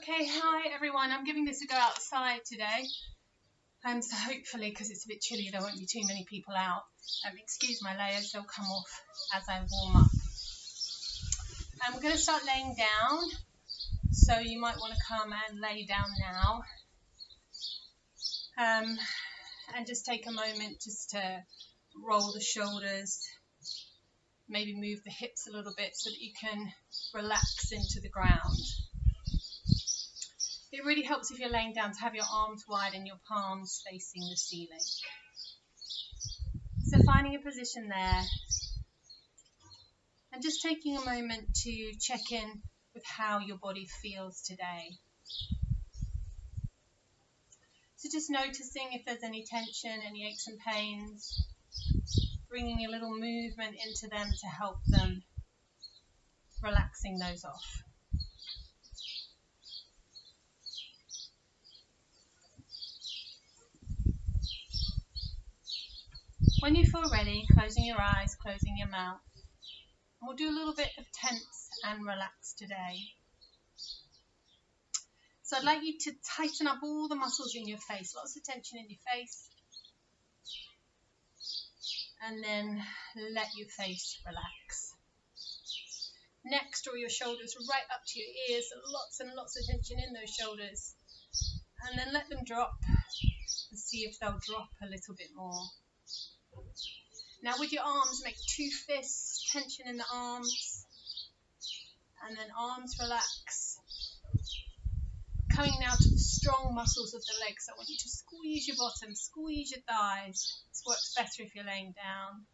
Okay, hi everyone. I'm giving this a go outside today. So hopefully, because it's a bit chilly, there won't be too many people out. Excuse my layers, they'll come off as I warm up. And we're going to start laying down. So you might want to come and lay down now. And just take a moment just to roll the shoulders, maybe move the hips a little bit so that you can relax into the ground. It really helps if you're laying down to have your arms wide and your palms facing the ceiling. So finding a position there and just taking a moment to check in with how your body feels today. So just noticing if there's any tension, any aches and pains, bringing a little movement into them to help them, relaxing those off. When you feel ready, closing your eyes, closing your mouth. We'll do a little bit of tense and relax today. So I'd like you to tighten up all the muscles in your face, lots of tension in your face. And then let your face relax. Next, draw your shoulders right up to your ears, lots and lots of tension in those shoulders. And then let them drop and see if they'll drop a little bit more. Now with your arms, make two fists, tension in the arms. And then arms relax. Coming now to the strong muscles of the legs. So I want you to squeeze your bottom, squeeze your thighs. This works better if you're laying down.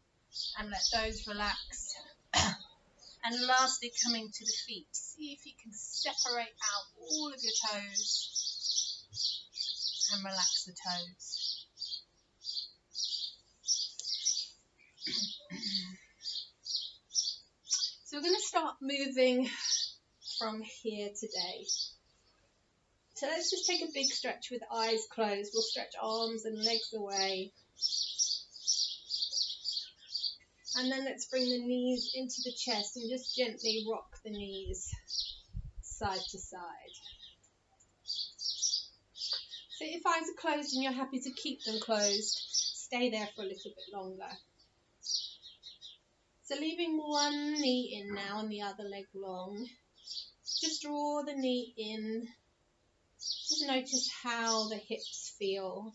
And let those relax. And lastly, coming to the feet. See if you can separate out all of your toes. And relax the toes. So we're going to start moving from here today. So let's just take a big stretch with eyes closed. We'll stretch arms and legs away. And then let's bring the knees into the chest and just gently rock the knees side to side. So if eyes are closed and you're happy to keep them closed, stay there for a little bit longer. So leaving one knee in now and the other leg long. Just draw the knee in. Just notice how the hips feel.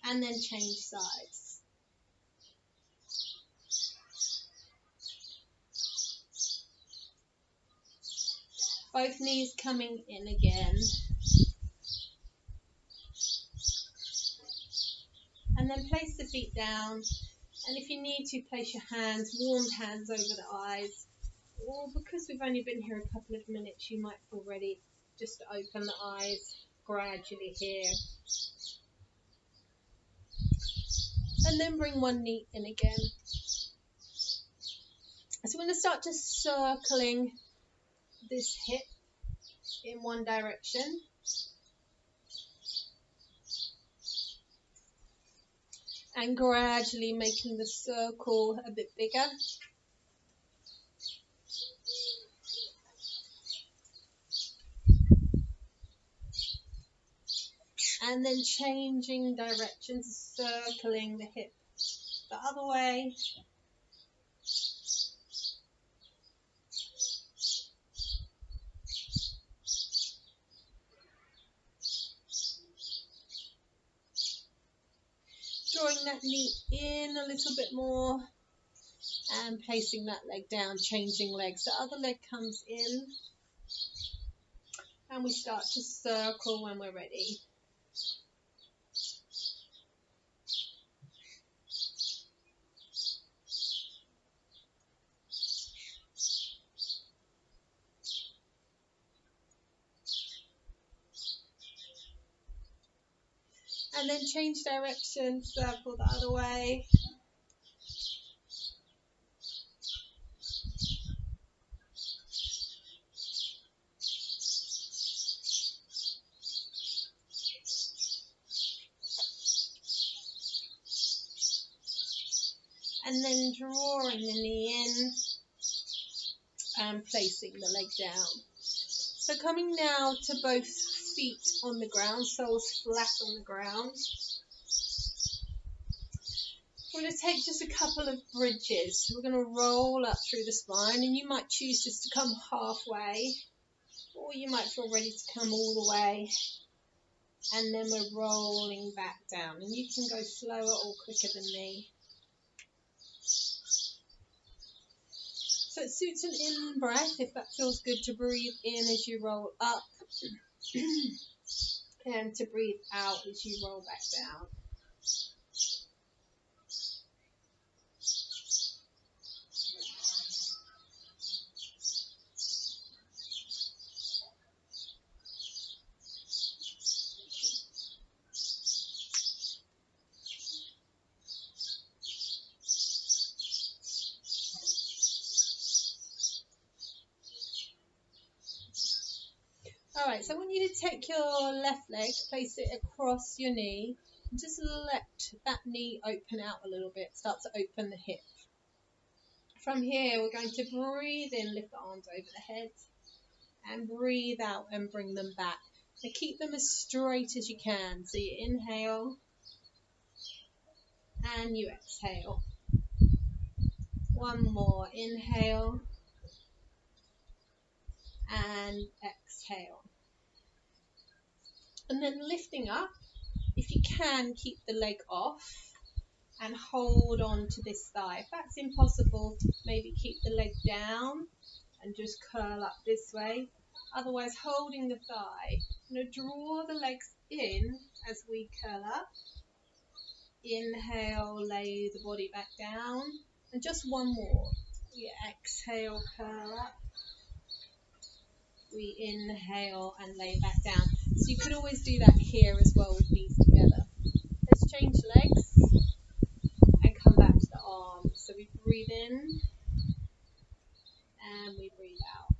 And then change sides. Both knees coming in again. And then place the feet down. And if you need to, place your hands, warmed hands over the eyes. Or because we've only been here a couple of minutes, you might feel ready just to open the eyes gradually here. And then bring one knee in again. So we're going to start just circling this hip in one direction. And gradually making the circle a bit bigger. And then changing directions, circling the hip the other way. Drawing that knee in a little bit more and placing that leg down, changing legs. The other leg comes in and we start to circle when we're ready. And then change direction, circle the other way. And then drawing the knee in and placing the leg down. So coming now to both feet on the ground, soles flat on the ground. We're going to take just a couple of bridges. We're going to roll up through the spine, and you might choose just to come halfway, or you might feel ready to come all the way. And then we're rolling back down, and you can go slower or quicker than me. So it suits an in breath if that feels good, to breathe in as you roll up and to breathe out as you roll back down. Alright, so I want you to take your left leg, place it across your knee, and just let that knee open out a little bit, start to open the hip. From here, we're going to breathe in, lift the arms over the head, and breathe out and bring them back. Now keep them as straight as you can. So you inhale, and you exhale. One more, inhale, and exhale. And then lifting up, if you can, keep the leg off and hold on to this thigh. If that's impossible, maybe keep the leg down and just curl up this way. Otherwise, holding the thigh. Now draw the legs in as we curl up. Inhale, lay the body back down. And just one more. We exhale, curl up. We inhale and lay back down. So you could always do that here as well with knees together. Let's change legs and come back to the arms. So we breathe in and we breathe out.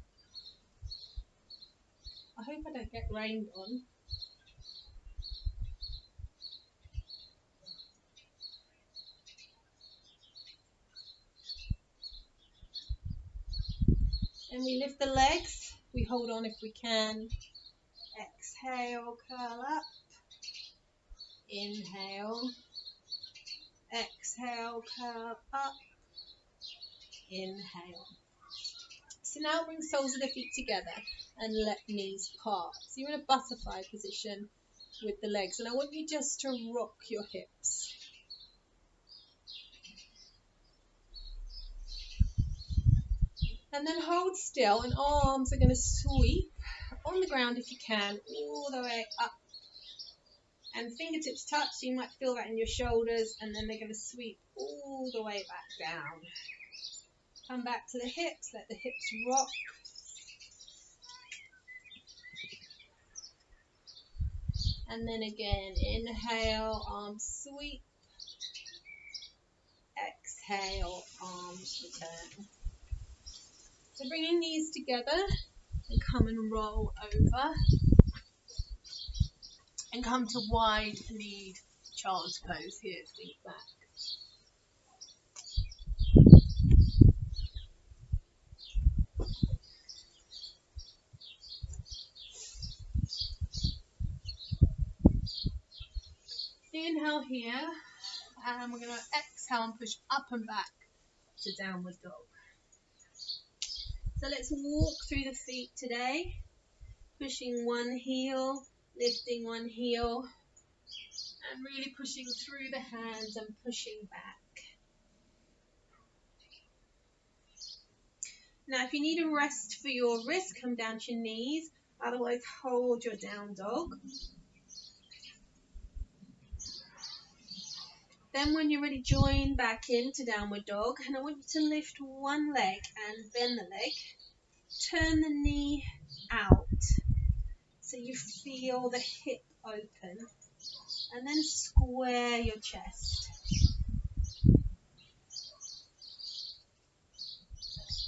I hope I don't get rained on. And we lift the legs. We hold on if we can. Exhale, curl up. Inhale. Exhale, curl up. Inhale. So now bring soles of the feet together and let knees part. So you're in a butterfly position with the legs. And I want you just to rock your hips. And then hold still, and arms are going to sweep on the ground if you can, all the way up. And fingertips touch, so you might feel that in your shoulders, and then they're going to sweep all the way back down. Come back to the hips, let the hips rock. And then again, inhale, arms sweep. Exhale, arms return. So bring your knees together and come and roll over. And come to wide-kneed child's pose here, feet back. Inhale here, and we're going to exhale and push up and back to downward dog. So let's walk through the feet today, pushing one heel, lifting one heel, and really pushing through the hands and pushing back. Now if you need a rest for your wrist, come down to your knees, otherwise hold your down dog. Then when you're ready, join back into downward dog, and I want you to lift one leg and bend the leg. Turn the knee out so you feel the hip open, and then square your chest.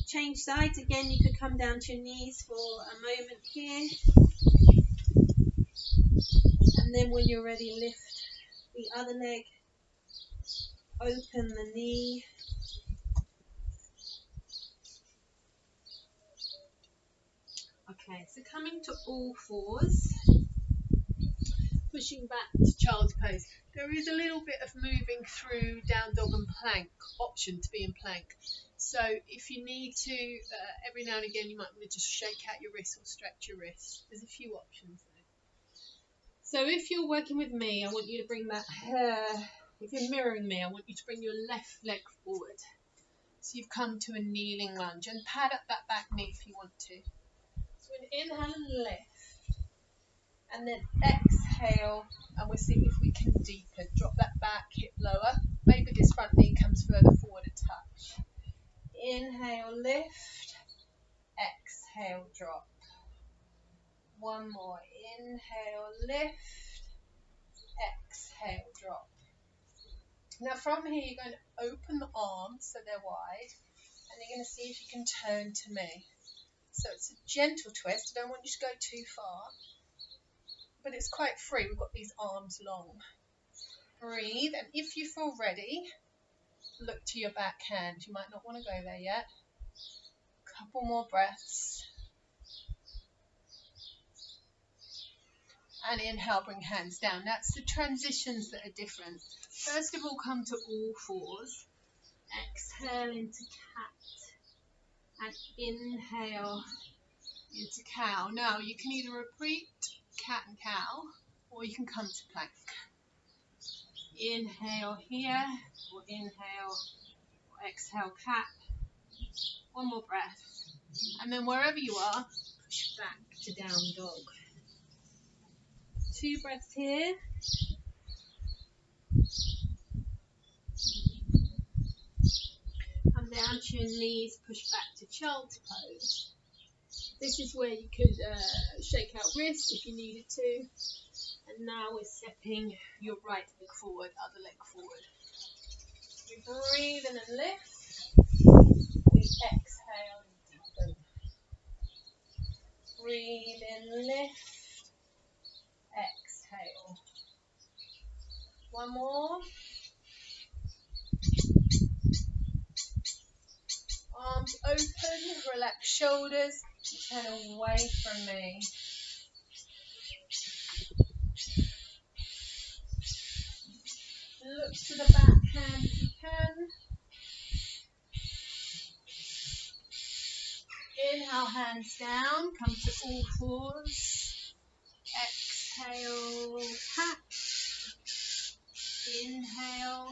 Change sides again, you could come down to your knees for a moment here, and then when you're ready, lift the other leg, open the knee, Okay, so coming to all fours, pushing back to child's pose. There is a little bit of moving through down dog and plank option to be in plank. So if you need to, every now and again, you might want to just shake out your wrists or stretch your wrists. There's a few options there. So if you're working with me, I want you to bring that, if you're mirroring me, I want you to bring your left leg forward. So you've come to a kneeling lunge and pad up that back knee if you want to. So inhale and lift. And then exhale, and we'll see if we can deepen. Drop that back hip lower. Maybe this front knee comes further forward a touch. Inhale, lift. Exhale, drop. One more. Inhale, lift. Exhale, drop. Now from here, you're going to open the arms so they're wide, and you're going to see if you can turn to me. So it's a gentle twist. I don't want you to go too far, but it's quite free. We've got these arms long. Breathe, and if you feel ready, look to your back hand. You might not want to go there yet. Couple more breaths. And inhale, bring hands down. That's the transitions that are different. First of all, come to all fours. Exhale into cat. And inhale into cow. Now, you can either repeat cat and cow, or you can come to plank. Inhale here, or inhale, or exhale cat. One more breath. And then wherever you are, push back to down dog. 2 breaths here. Come down to your knees, push back to child's pose. This is where you could shake out wrists if you needed to. And now we're stepping your right leg forward, other leg forward. We breathe in and lift. We exhale and deepen. Breathe in, lift. Exhale. One more. Arms open, relax shoulders, turn away from me. Look to the back hand if you can. Inhale, hands down, come to all fours. Exhale, cat. Inhale,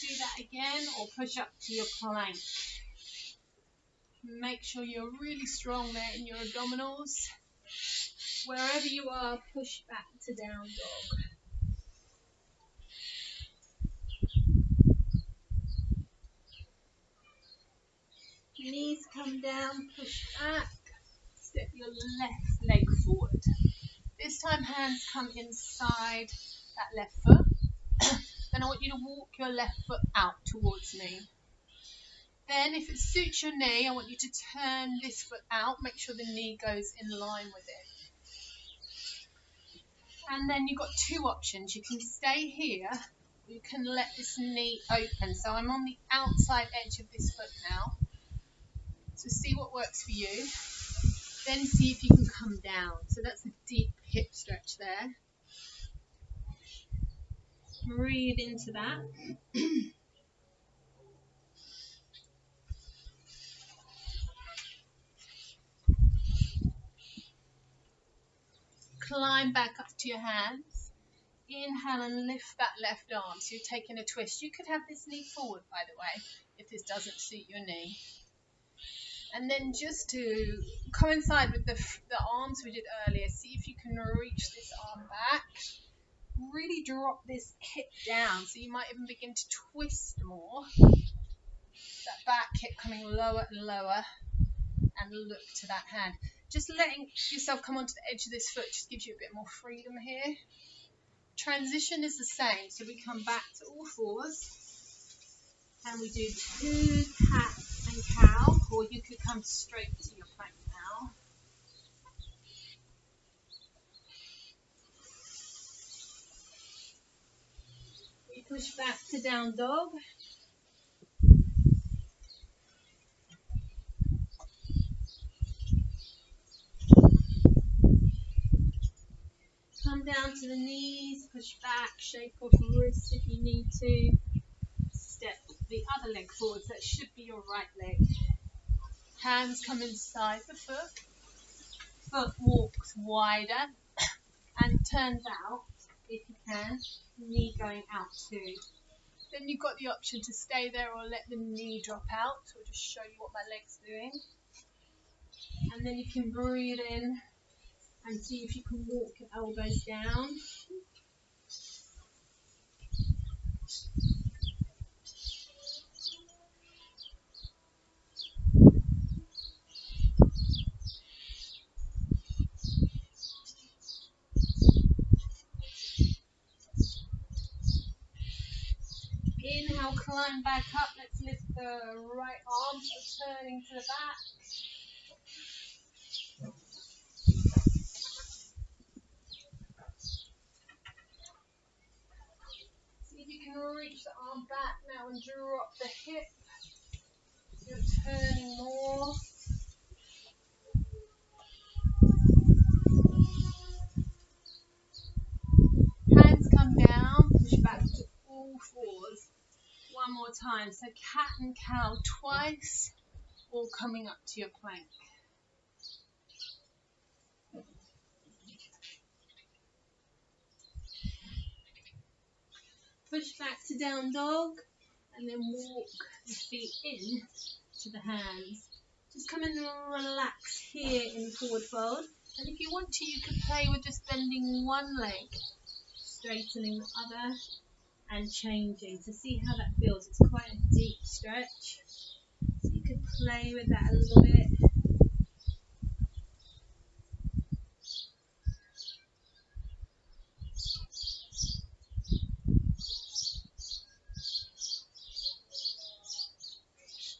do that again, or push up to your plank. Make sure you're really strong there in your abdominals. Wherever you are, push back to down dog. Knees come down, push back. Step your left leg forward. This time hands come inside that left foot. Then I want you to walk your left foot out towards me. Then if it suits your knee, I want you to turn this foot out. Make sure the knee goes in line with it. And then you've got 2 options. You can stay here, or you can let this knee open. So I'm on the outside edge of this foot now. So see what works for you. Then see if you can come down. So that's a deep hip stretch there. Breathe into that. Climb back up to your hands. Inhale and lift that left arm. So you're taking a twist. You could have this knee forward, by the way, if this doesn't suit your knee. And then just to coincide with the arms we did earlier, see if you can reach this arm back. Really drop this hip down, so you might even begin to twist more. That back hip coming lower and lower, and look to that hand. Just letting yourself come onto the edge of this foot just gives you a bit more freedom here. Transition is the same, so we come back to all fours, and we do 2 cat and cow, or you could come straight to your plank now. We push back to down dog. the knees, push back, shake off wrists if you need to. Step the other leg forwards, that should be your right leg. Hands come inside the foot. Foot walks wider and turns out, if you can, knee going out too. Then you've got the option to stay there or let the knee drop out. I'll just show you what my leg's doing. And then you can breathe in and see if you can walk your elbows down. Inhale, climb back up. Let's lift the right arm, so turning to the back. See if you can reach the arm back now and drop the hip. You're turning more. Hands come down, push back to all fours. One more time. So cat and cow twice, all coming up to your plank. Push back to down dog and then walk the feet in to the hands. Just come and relax here in forward fold. And if you want to, you could play with just bending one leg, straightening the other and changing to see how that feels. It's quite a deep stretch. So you could play with that a little bit.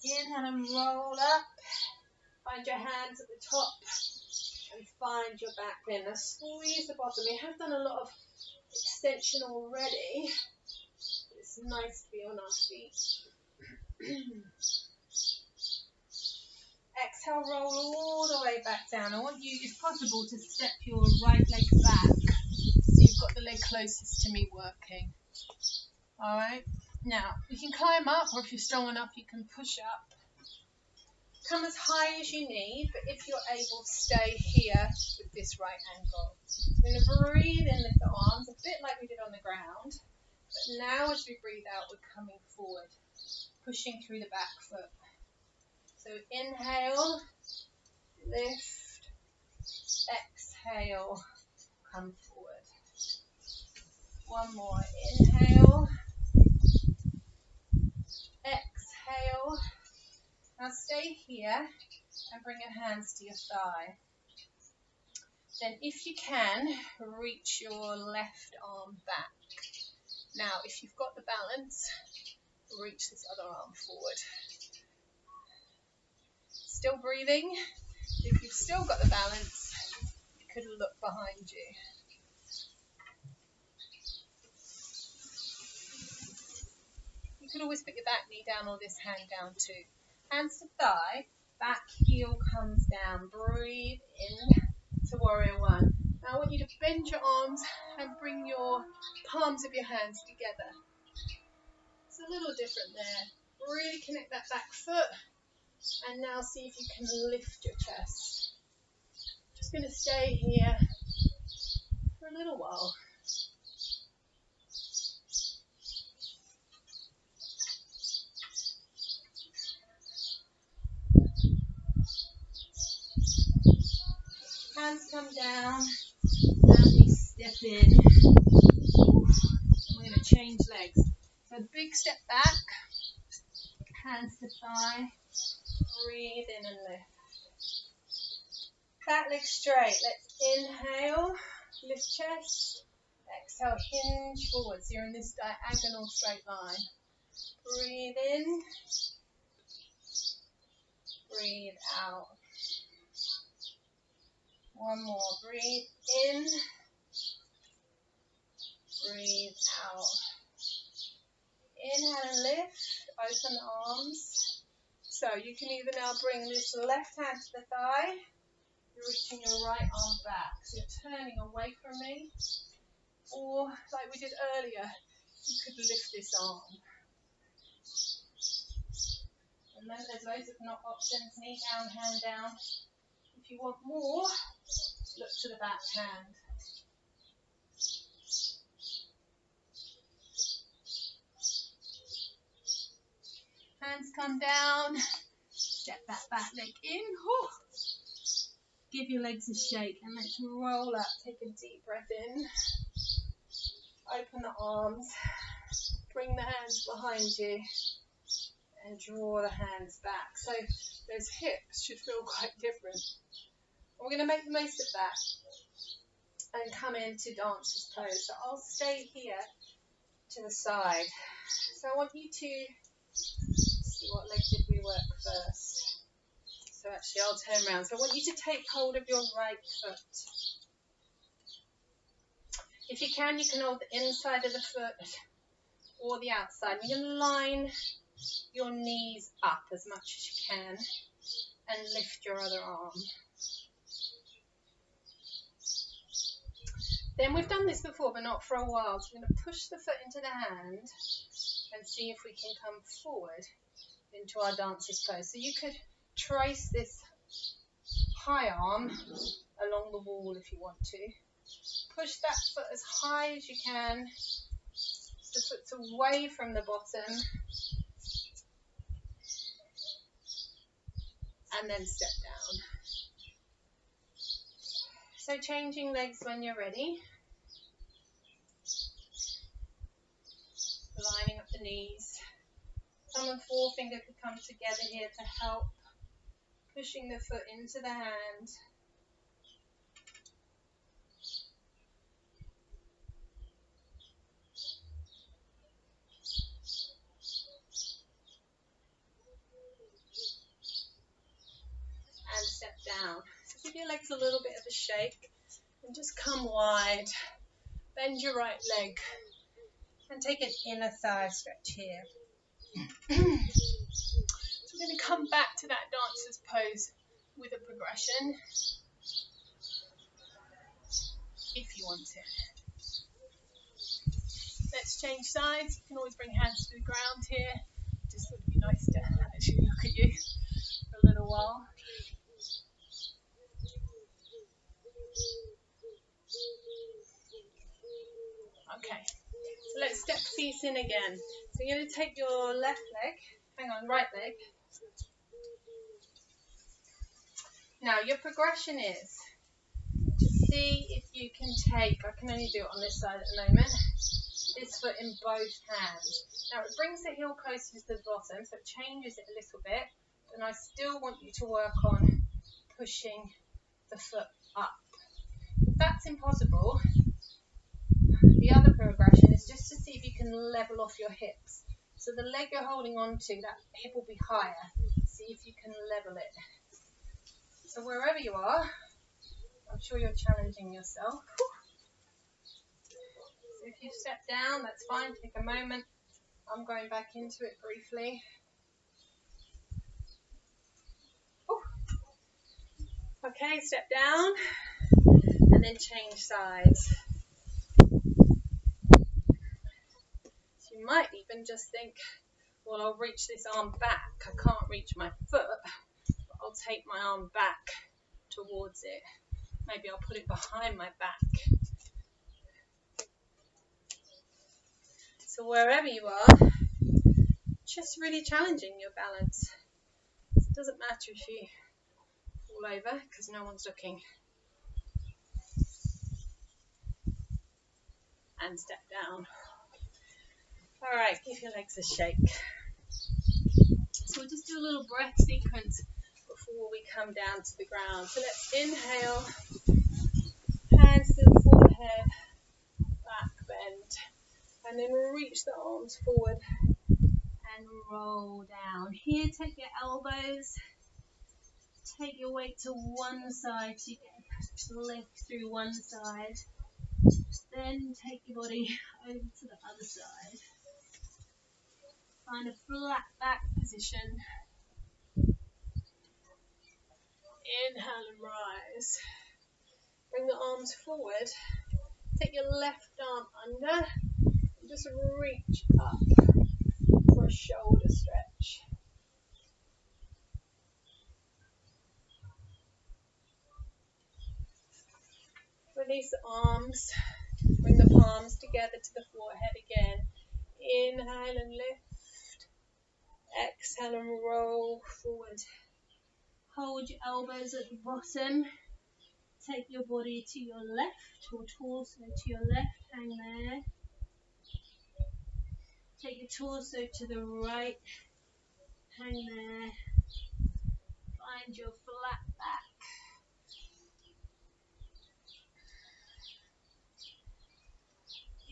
Inhale and roll up. Find your hands at the top and find your back then. Now squeeze the bottom. We have done a lot of extension already. It's nice to be on our feet. Exhale, roll all the way back down. I want you, if possible, to step your right leg back so you've got the leg closest to me working. Alright, now you can climb up, or if you're strong enough you can push up. Come as high as you need, but if you're able, stay here with this right angle. We're going to breathe in, lift the arms, a bit like we did on the ground. But now as we breathe out, we're coming forward, pushing through the back foot. So inhale, lift, exhale, come forward. One more, inhale, exhale. Now stay here and bring your hands to your thigh. Then if you can, reach your left arm back. Now if you've got the balance, reach this other arm forward. Still breathing. If you've still got the balance, you could look behind you. You could always put your back knee down or this hand down too. Hands to thigh, back heel comes down. Breathe in to warrior one. Now I want you to bend your arms and bring your palms of your hands together. It's a little different there. Really connect that back foot. And now see if you can lift your chest. Just going to stay here for a little while. Hands come down and we step in. We're going to change legs. So big step back, hands to thigh, breathe in and lift. Back leg straight. Let's inhale, lift chest, exhale, hinge forwards. You're in this diagonal straight line. Breathe in, breathe out. One more, breathe in, breathe out. Inhale and lift, open the arms. So you can either now bring this left hand to the thigh, you're reaching your right arm back. So you're turning away from me. Or, like we did earlier, you could lift this arm. And then there's loads of knot options, knee down, hand down. If you want more, look to the back hand. Hands come down, step that back leg in. Whew. Give your legs a shake and let's roll up. Take a deep breath in. Open the arms, bring the hands behind you and draw the hands back. So those hips should feel quite different. We're going to make the most of that and come into dancer's pose. So I'll stay here to the side. So I want you to see what leg did we work first. So actually I'll turn around. So I want you to take hold of your right foot. If you can hold the inside of the foot or the outside. You're going to line your knees up as much as you can and lift your other arm. Then we've done this before, but not for a while. So we're going to push the foot into the hand and see if we can come forward into our dancer's pose. So you could trace this high arm along the wall if you want to. Push that foot as high as you can. The foot's away from the bottom. And then step down. So changing legs when you're ready. Lining up the knees. Thumb and forefinger could come together here to help. Pushing the foot into the hand. And step down. So give your legs a little bit of a shake and just come wide. Bend your right leg and take an inner thigh stretch here. So we're going to come back to that dancer's pose with a progression if you want it. Let's change sides. You can always bring hands to the ground here. Just would be nice to actually look at you for a little while. Okay, so let's step these in again. So you're going to take your right leg. Now your progression is to see if you can take, I can only do it on this side at the moment, this foot in both hands. Now it brings the heel closer to the bottom, so it changes it a little bit, and I still want you to work on pushing the foot up. If that's impossible, the other progression is just to see if you can level off your hips. So the leg you're holding on to, that hip will be higher. See if you can level it. So wherever you are, I'm sure you're challenging yourself. So if you step down, that's fine. Take a moment. I'm going back into it briefly. Okay, step down and then change sides. So you might even just think, well, I'll reach this arm back. I can't reach my foot, but I'll take my arm back towards it. Maybe I'll put it behind my back. So wherever you are, just really challenging your balance. It doesn't matter if you fall over because no one's looking. And step down. All right, give your legs a shake. So we'll just do a little breath sequence before we come down to the ground. So let's inhale, hands to the forehead, back bend, and then reach the arms forward and roll down. Here, take your elbows, take your weight to one side so you get a lift through one side. Then take your body over to the other side. Find a flat back position. Inhale and rise. Bring the arms forward. Take your left arm under and just reach up for a shoulder stretch. Release the arms. Bring the palms together to the forehead again. Inhale and lift. Exhale and roll forward. Hold your elbows at the bottom. Take your body to your left, or torso to your left, hang there. Take your torso to the right, hang there. Find your flat back.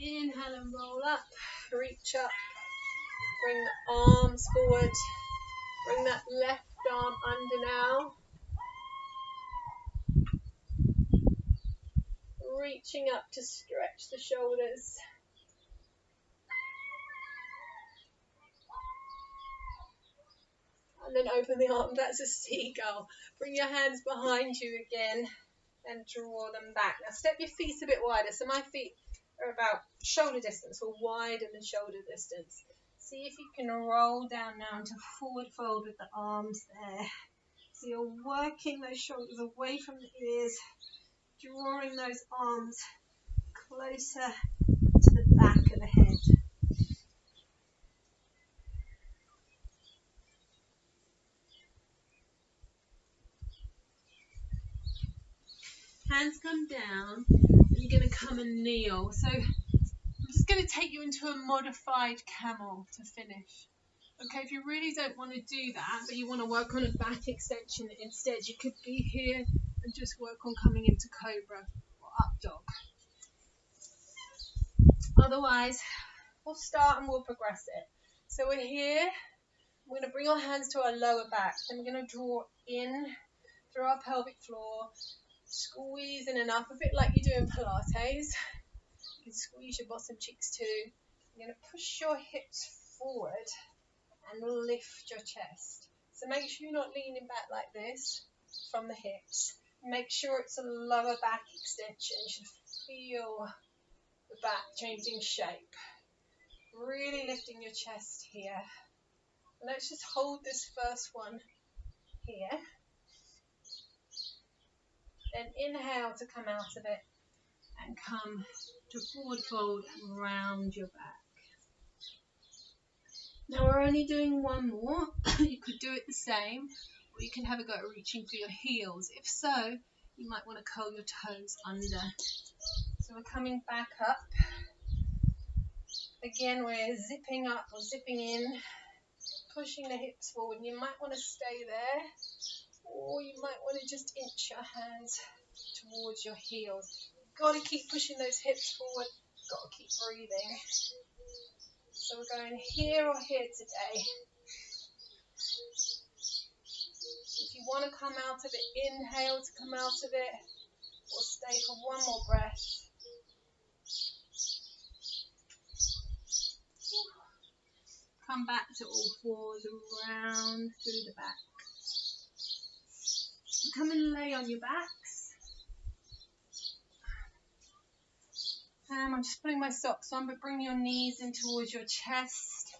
Inhale and roll up, reach up. Bring the arms forward. Bring that left arm under now. Reaching up to stretch the shoulders. And then open the arm, that's a seagull. Bring your hands behind you again and draw them back. Now step your feet a bit wider. So my feet are about shoulder distance or wider than shoulder distance. See if you can roll down now into forward fold with the arms there. So you're working those shoulders away from the ears, drawing those arms closer to the back of the head. Hands come down, and you're going to come and kneel. So I'm just going to take you into a modified camel to finish. Okay, if you really don't want to do that, but you want to work on a back extension instead, you could be here and just work on coming into cobra or up dog. Otherwise, we'll start and we'll progress it. So we're here. We're going to bring our hands to our lower back. Then we're going to draw in through our pelvic floor, squeeze in enough, a bit like you do in Pilates. You can squeeze your bottom cheeks too. You're going to push your hips forward and lift your chest. So make sure you're not leaning back like this from the hips. Make sure it's a lower back extension. You should feel the back changing shape. Really lifting your chest here. Let's just hold this first one here. Then inhale to come out of it and come to forward fold and round your back. Now we're only doing one more. You could do it the same, or you can have a go at reaching for your heels. If so, you might want to curl your toes under. So we're coming back up. Again, we're zipping up or zipping in, pushing the hips forward. And you might want to stay there, or you might want to just inch your hands towards your heels. You've got to keep pushing those hips forward. You've got to keep breathing. So we're going here or here today. If you want to come out of it, inhale to come out of it, or stay for one more breath. Come back to all fours, around through the back. Come and lay on your backs. I'm just putting my socks on, but bring your knees in towards your chest.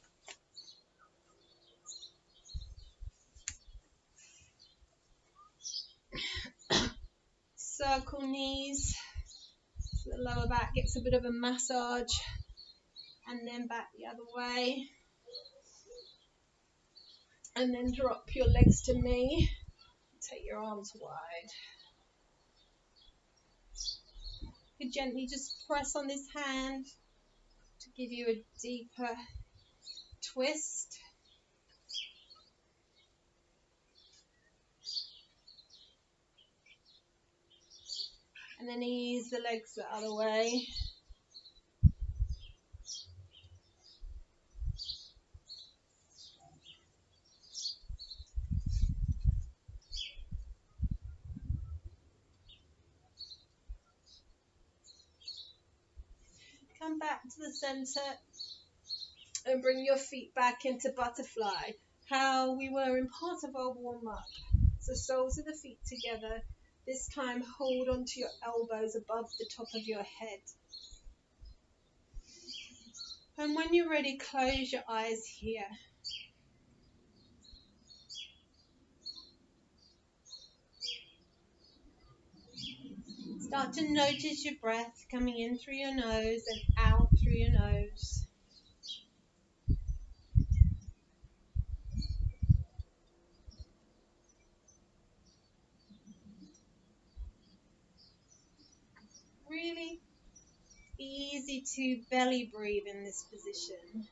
Circle knees. So the lower back gets a bit of a massage. And then back the other way. And then drop your legs to me. Take your arms wide. You gently just press on this hand to give you a deeper twist. And then ease the legs the other way. Come back to the center and bring your feet back into butterfly. How we were in part of our warm-up. So soles of the feet together. This time hold onto your elbows above the top of your head. And when you're ready, close your eyes here. Start to notice your breath coming in through your nose and out through your nose. Really easy to belly breathe in this position.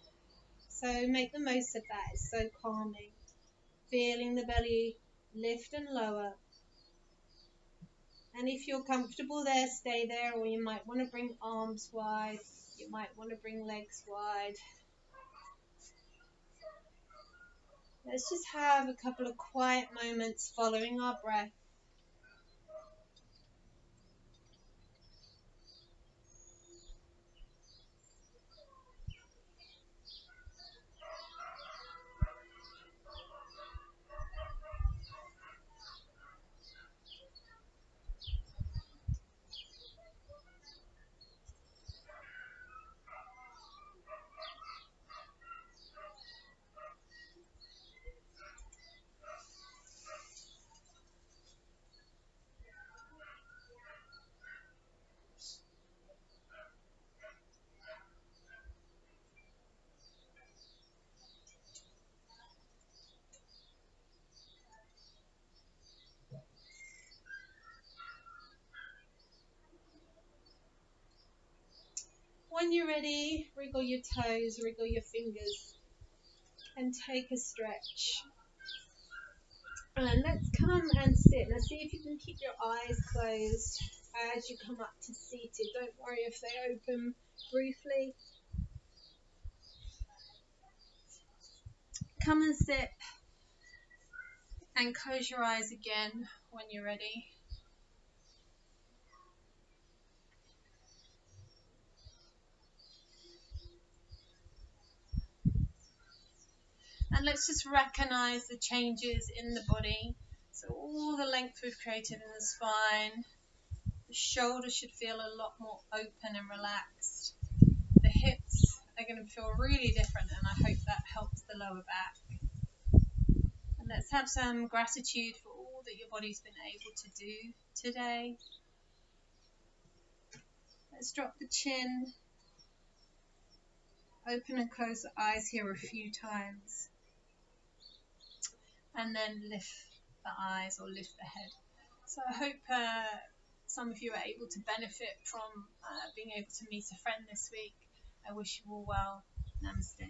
So make the most of that. It's so calming. Feeling the belly lift and lower. And if you're comfortable there, stay there, or you might want to bring arms wide. You might want to bring legs wide. Let's just have a couple of quiet moments following our breath. When you're ready, wriggle your toes, wriggle your fingers, and take a stretch. And let's come and sit. Now see if you can keep your eyes closed as you come up to seated. Don't worry if they open briefly. Come and sit and close your eyes again when you're ready. And let's just recognize the changes in the body. So all the length we've created in the spine. The shoulders should feel a lot more open and relaxed. The hips are going to feel really different, and I hope that helps the lower back. And let's have some gratitude for all that your body's been able to do today. Let's drop the chin. Open and close the eyes here a few times. And then lift the eyes or lift the head. So I hope some of you are able to benefit from being able to meet a friend this week. I wish you all well. Namaste.